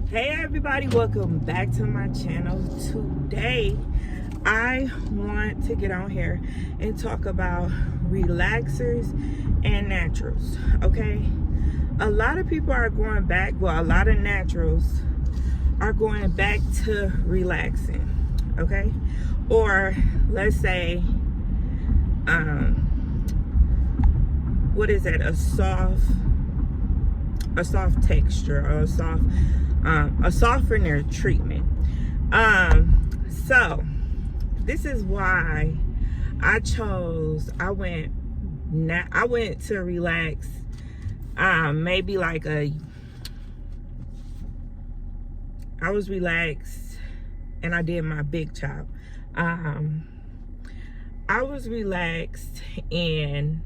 Hey everybody, welcome back to my channel. Today I want to get on here and talk about relaxers and naturals. Okay, a lot of people are going back, well, a lot of naturals are going back to relaxing. Okay, or let's say what is it, a soft texture, or a softener treatment. So this is why I went to relax, maybe like I was relaxed and I did my big chop. I was relaxed and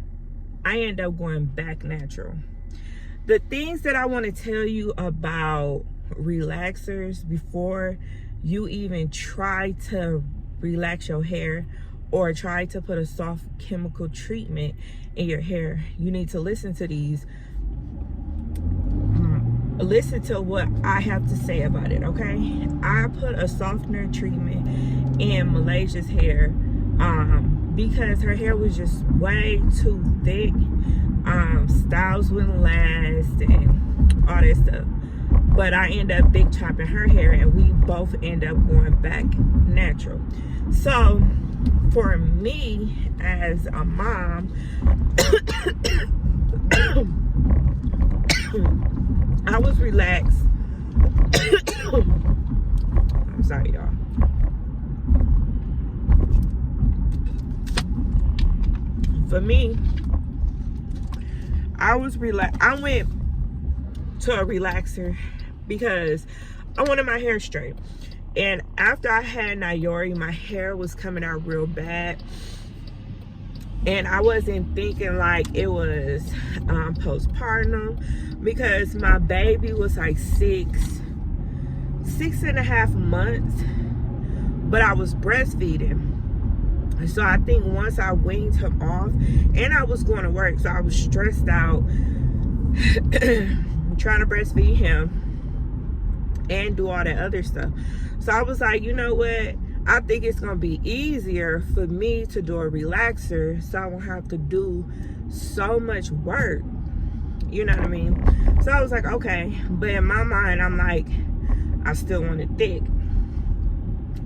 I ended up going back natural. The things that I want to tell you about relaxers before you even try to relax your hair or try to put a soft chemical treatment in your hair, you need to listen to these. Listen to what I have to say about it, okay? I put a softener treatment in Malaysia's hair because her hair was just way too thick. Styles wouldn't last and all that stuff. But I end up big chopping her hair and we both end up going back natural. So for me as a mom, I was relaxed. I'm sorry, y'all. For me, I was relaxed. I went to a relaxer because I wanted my hair straight. And after I had Nayori, my hair was coming out real bad. And I wasn't thinking like it was postpartum, because my baby was like six and a half months, but I was breastfeeding. So I think once I weaned him off, and I was going to work, so I was stressed out trying to breastfeed him and do all that other stuff. So I was like, you know what? I think it's going to be easier for me to do a relaxer so I won't have to do so much work. You know what I mean? So I was like, okay. But in my mind, I'm like, I still want it thick.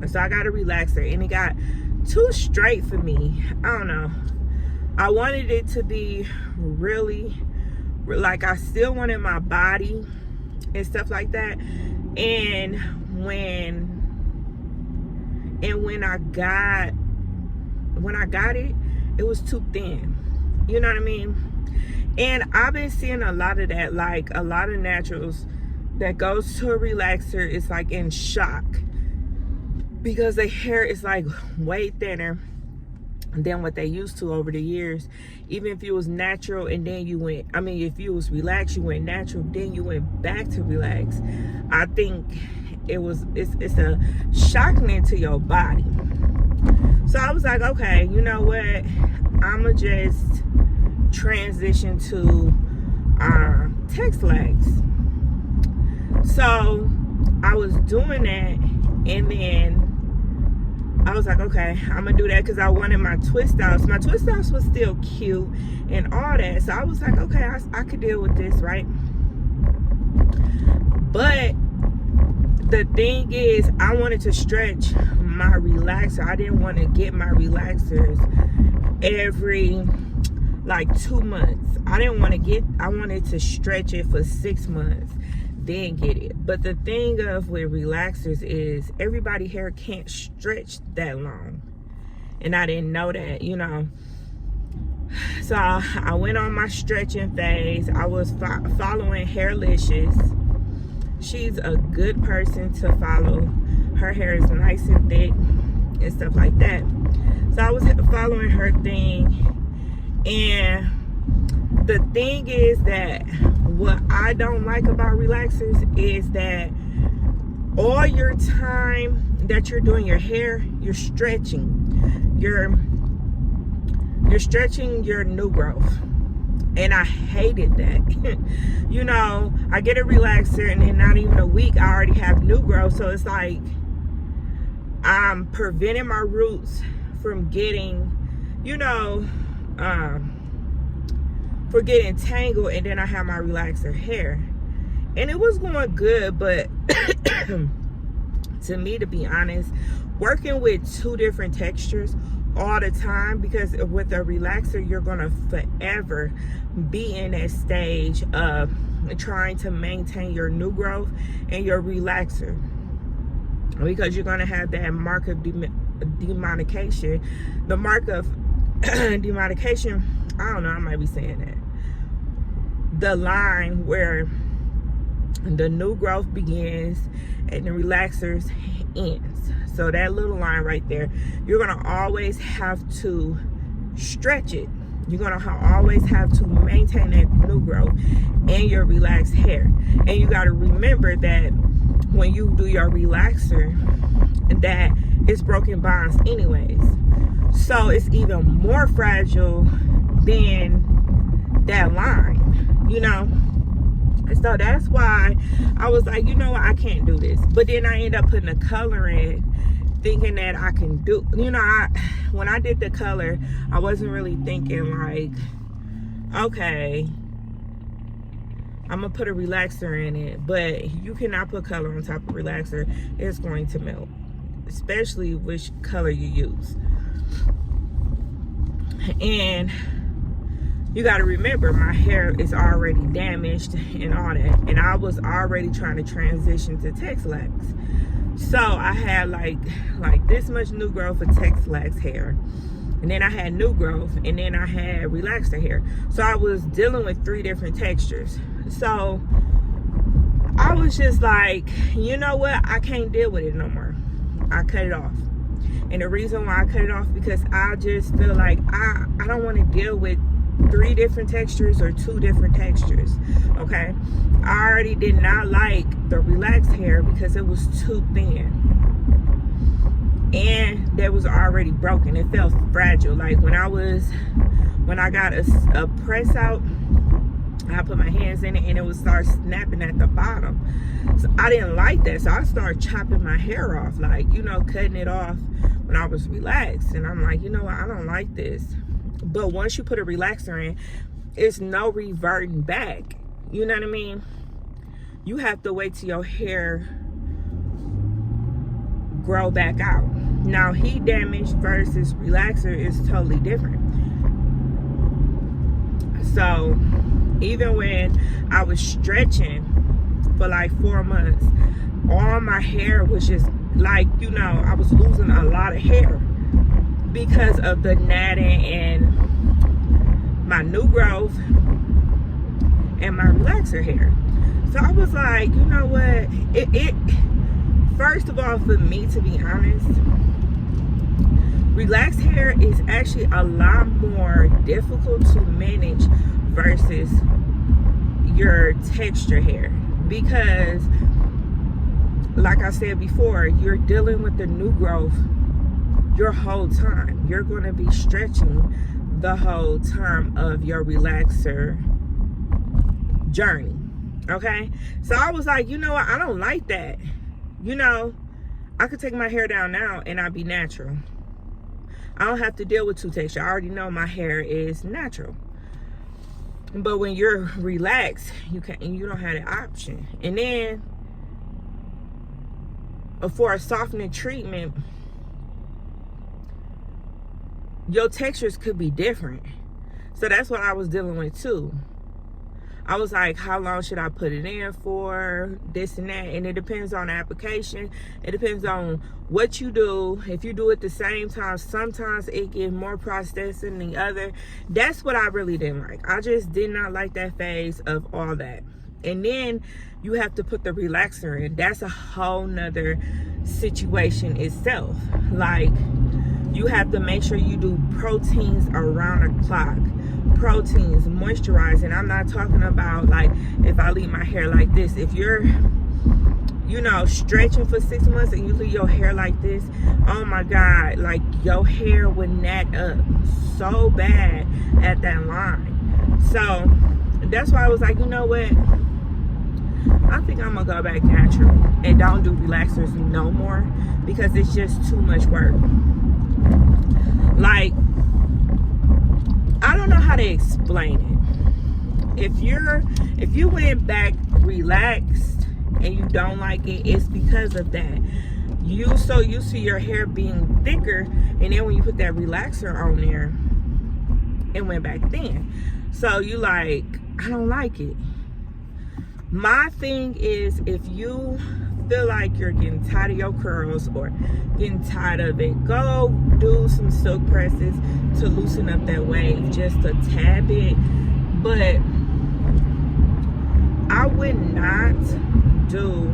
So I got a relaxer and it got too straight for me. I don't know. I wanted it to be really, like, I still wanted my body and stuff like that. And when I got it, it was too thin. You know what I mean? And I've been seeing a lot of that, like a lot of naturals that goes to a relaxer is like in shock because their hair is like way thinner than what they used to over the years. Even if it was natural and then you went, I mean, if you was relaxed, you went natural, then you went back to relax. I think it's a shocking to your body. So I was like, okay, you know what? I'ma just transition to text lags. So I was doing that, and then I was like, okay, I'm gonna do that because I wanted my twist outs. My twist outs was still cute and all that. So I was like, okay, I could deal with this, right? But the thing is, I wanted to stretch my relaxer. I didn't want to get my relaxers every like 2 months. I wanted to stretch it for 6 months, then get it. But the thing with relaxers is everybody's hair can't stretch that long. And I didn't know that, you know. So I went on my stretching phase. I was following Hairlicious. She's a good person to follow. Her hair is nice and thick and stuff like that. So I was following her thing. And the thing is that what I don't like about relaxers is that all your time that you're doing your hair, you're stretching. You're stretching your new growth. And I hated that. You know, I get a relaxer and then not even a week, I already have new growth. So it's like I'm preventing my roots from getting, you know, for getting tangled, and then I have my relaxer hair. And it was going good, but to me, to be honest, working with two different textures all the time, because with a relaxer, you're gonna forever be in that stage of trying to maintain your new growth and your relaxer, because you're gonna have that mark of demarcation. The mark of demarcation, I don't know, I might be saying that. The line where the new growth begins and the relaxers ends. So that little line right there, you're gonna always have to stretch it. You're gonna always have to maintain that new growth and your relaxed hair. And you gotta remember that when you do your relaxer, that it's broken bonds anyways. So it's even more fragile than that line, you know? So that's why I was like, you know what, I can't do this. But then I end up putting a color in, thinking that I can do, you know, when I did the color, I wasn't really thinking like, okay, I'm gonna put a relaxer in it. But you cannot put color on top of relaxer. It's going to melt, especially which color you use. And you got to remember, my hair is already damaged and all that, and I was already trying to transition to Texlax. So I had like this much new growth for Texlax hair, and then I had new growth, and then I had relaxer hair. So I was dealing with 3 different textures. So I was just like, you know what, I can't deal with it no more. I cut it off. And the reason why I cut it off, because I just feel like I don't want to deal with 3 different textures or 2 different textures. Okay, I already did not like the relaxed hair because it was too thin, and that was already broken. It felt fragile. Like when I got a press out, I put my hands in it and it would start snapping at the bottom. So I didn't like that, so I started chopping my hair off, like, you know, cutting it off when I was relaxed. And I'm like, you know what, I don't like this. But once you put a relaxer in, it's no reverting back. You know what I mean? You have to wait till your hair grow back out. Now, heat damage versus relaxer is totally different. So even when I was stretching for like 4 months, all my hair was just like, you know, I was losing a lot of hair because of the natting and my new growth and my relaxer hair. So I was like, you know what, it first of all, for me, to be honest, relaxed hair is actually a lot more difficult to manage versus your texture hair, because like I said before, you're dealing with the new growth your whole time. You're going to be stretching the whole time of your relaxer journey. Okay, so I was like, you know what, I don't like that. You know, I could take my hair down now and I'd be natural. I don't have to deal with 2 texture. I already know my hair is natural. But when you're relaxed, you don't have the option. And then for a softening treatment, your textures could be different. So that's what I was dealing with too. I was like, how long should I put it in for, this and that? And it depends on the application. It depends on what you do. If you do it the same time, sometimes it gets more processed than the other. That's what I really didn't like. I just did not like that phase of all that. And then you have to put the relaxer in. That's a whole nother situation itself. Like, you have to make sure you do proteins around the clock. Proteins, moisturizing. I'm not talking about like if I leave my hair like this. If you're, you know, stretching for 6 months and you leave your hair like this, oh my God, like your hair would knot up so bad at that line. So that's why I was like, you know what, I think I'm gonna go back natural and don't do relaxers no more, because it's just too much work. Like, I don't know how to explain it. If you went back relaxed and you don't like it, it's because of that. You so used to your hair being thicker, and then when you put that relaxer on there, it went back thin. So you like, I don't like it. My thing is, if you feel like you're getting tired of your curls or getting tired of it, go do some silk presses to loosen up that wave just a tad bit. But I would not do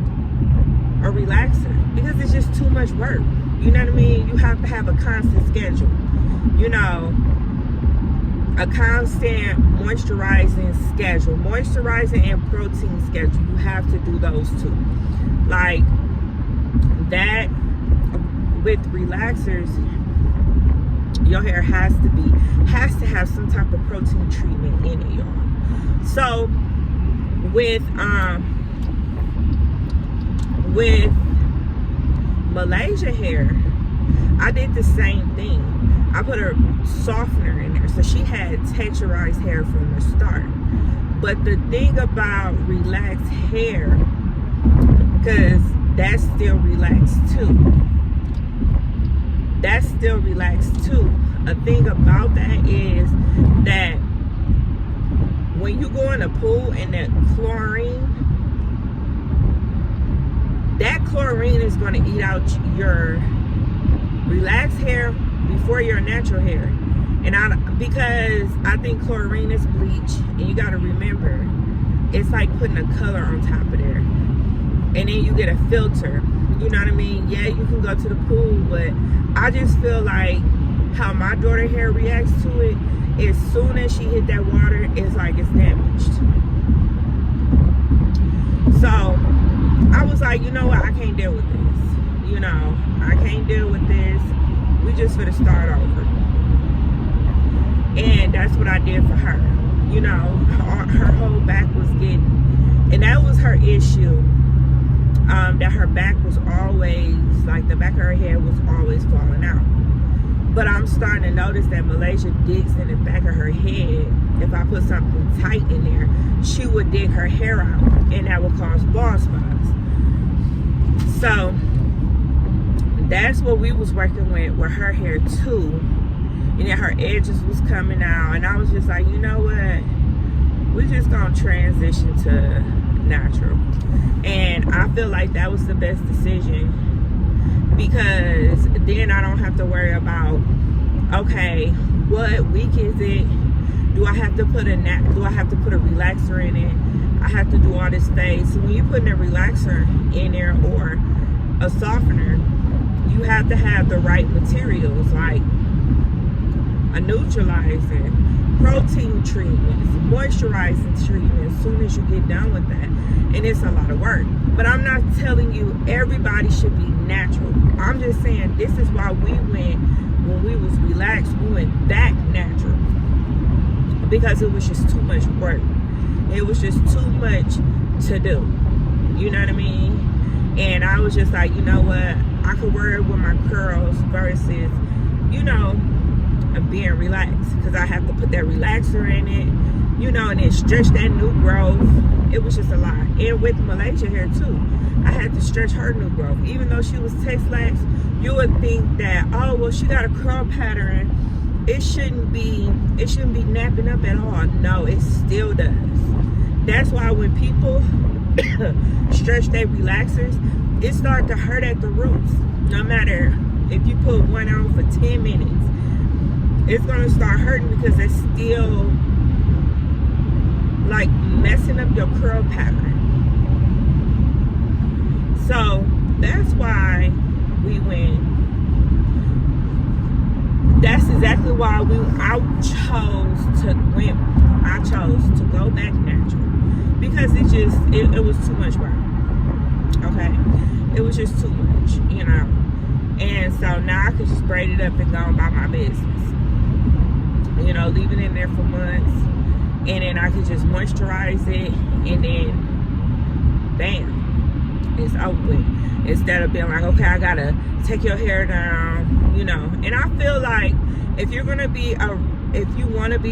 a relaxer because it's just too much work. You know what I mean? You have to have a constant schedule. You know, a constant moisturizing schedule, moisturizing and protein schedule. You have to do those two. Like that, with relaxers, your hair has to have some type of protein treatment in it, y'all. So with Malaysia hair, I did the same thing. I put a softener in there, so she had texturized hair from the start. But the thing about relaxed hair, because that's still relaxed too. That's still relaxed too. A thing about that is that when you go in the pool and that chlorine is going to eat out your relaxed hair before your natural hair. And because I think chlorine is bleach, and you got to remember, it's like putting a color on top of there, and then you get a filter. You know what I mean? Yeah, you can go to the pool, but I just feel like how my daughter hair reacts to it, as soon as she hit that water, it's like it's damaged. So I was like, you know what, I can't deal with this. You know, I can't deal with this. We just finna start over. And that's what I did for her. You know, her whole back was getting, and that was her issue. That her back was always, like the back of her head was always falling out. But I'm starting to notice that Malaysia digs in the back of her head. If I put something tight in there, she would dig her hair out, and that would cause bald spots. So that's what we was working with her hair too. And then her edges was coming out, and I was just like, you know what, we just gonna transition to natural. And I feel like that was the best decision, because then I don't have to worry about, okay, what week is it? Do I have to put a relaxer in it? I have to do all this phase. So when you put a relaxer in there or a softener, you have to have the right materials, like a neutralizing, protein treatments, moisturizing treatment as soon as you get done with that. And it's a lot of work. But I'm not telling you everybody should be natural. I'm just saying this is why we went, when we was relaxed, we went back natural. Because it was just too much work. It was just too much to do. You know what I mean? And I was just like, you know what? I could worry with my curls versus, you know, being relaxed, because I have to put that relaxer in it, you know, and then stretch that new growth. It was just a lot. And with Malaysia hair too, I had to stretch her new growth. Even though she was Tex-Lax, you would think that, oh well, she got a curl pattern, it shouldn't be napping up at all. No, it still does. That's why when people stretch their relaxers, it starts to hurt at the roots. No matter if you put one on for 10 minutes, it's gonna start hurting, because it's still like messing up your curl pattern. So that's why we went. That's exactly why I chose to go back natural, because it was too much work. Okay, it was just too much, you know. And so now I could just braid it up and go about my business. You know, leave it in there for months, and then I could just moisturize it, and then bam, it's over with. Instead of being like, okay, I gotta take your hair down, you know. And I feel like if you want to be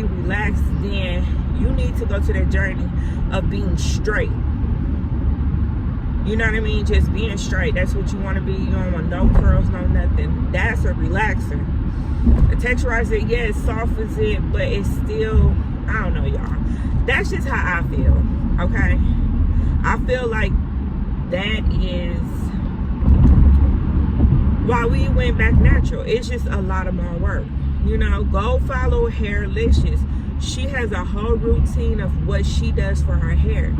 relaxed, then you need to go to that journey of being straight. You know what I mean? Just being straight. That's what you want to be. You don't want no curls, no nothing. That's a relaxer. A texturizer, yeah, it softens it, but it's still, I don't know, y'all. That's just how I feel, okay? I feel like that is why we went back natural. It's just a lot of more work. You know, go follow Hairlicious. She has a whole routine of what she does for her hair.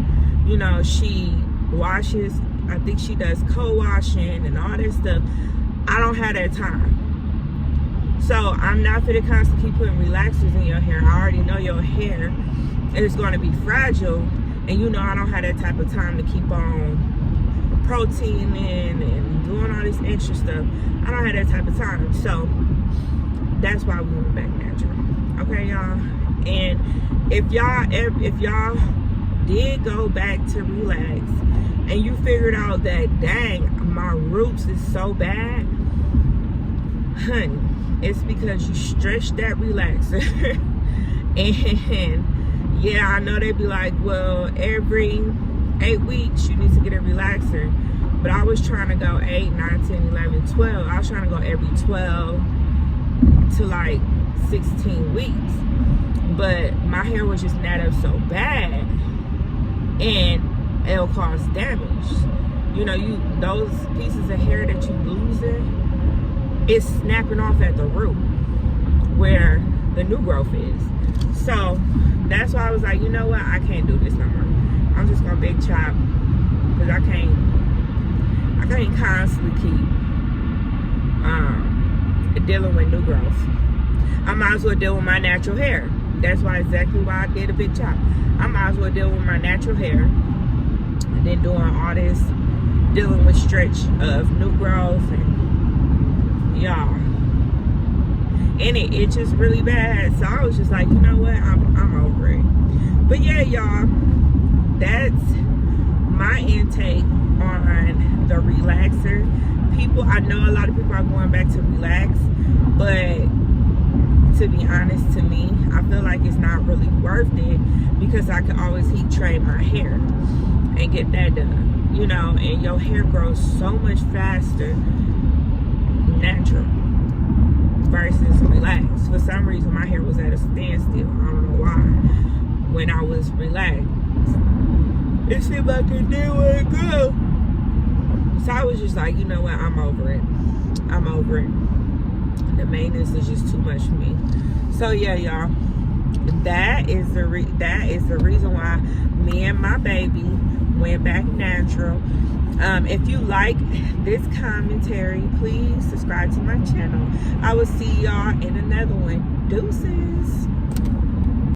You know, she washes, I think she does co-washing and all that stuff. I don't have that time. So I'm not for the constantly keep putting relaxers in your hair. I already know your hair is going to be fragile, and you know I don't have that type of time to keep on proteining and doing all this extra stuff. I don't have that type of time. So that's why we went back natural. Okay, y'all. And if y'all did go back to relax and you figured out that, dang, my roots is so bad, honey, it's because you stretched that relaxer. And yeah, I know they'd be like, well, every 8 weeks you need to get a relaxer. But I was trying to go 8, 9, 10, 11, 12. I was trying to go every 12 to like 16 weeks. But my hair was just knot up so bad, and it'll cause damage. You know, those pieces of hair that you losing, it's snapping off at the root where the new growth is. So that's why I was like, you know what, I can't do this no more. I'm just gonna big chop, because I can't constantly keep dealing with new growth. I might as well deal with my natural hair. That's exactly why I did a big chop. I might as well deal with my natural hair, and then doing all this dealing with stretch of new growth, and y'all, and it itches really bad. So I was just like, you know what, I'm over it. But yeah, y'all, that's my intake on the relaxer. People, I know a lot of people are going back to relax, but to be honest, to me, I feel like it's not really worth it, because I can always heat trade my hair and get that done, you know. And your hair grows so much faster natural versus relaxed. For some reason my hair was at a standstill. I don't know why. When I was relaxed, it seemed like it didn't go. So I was just like, you know what, I'm over it. I'm over it. The maintenance is just too much for me. So yeah, y'all, that is the reason why me and my baby went back natural. If you like this commentary, please subscribe to my channel. I will see y'all in another one. Deuces.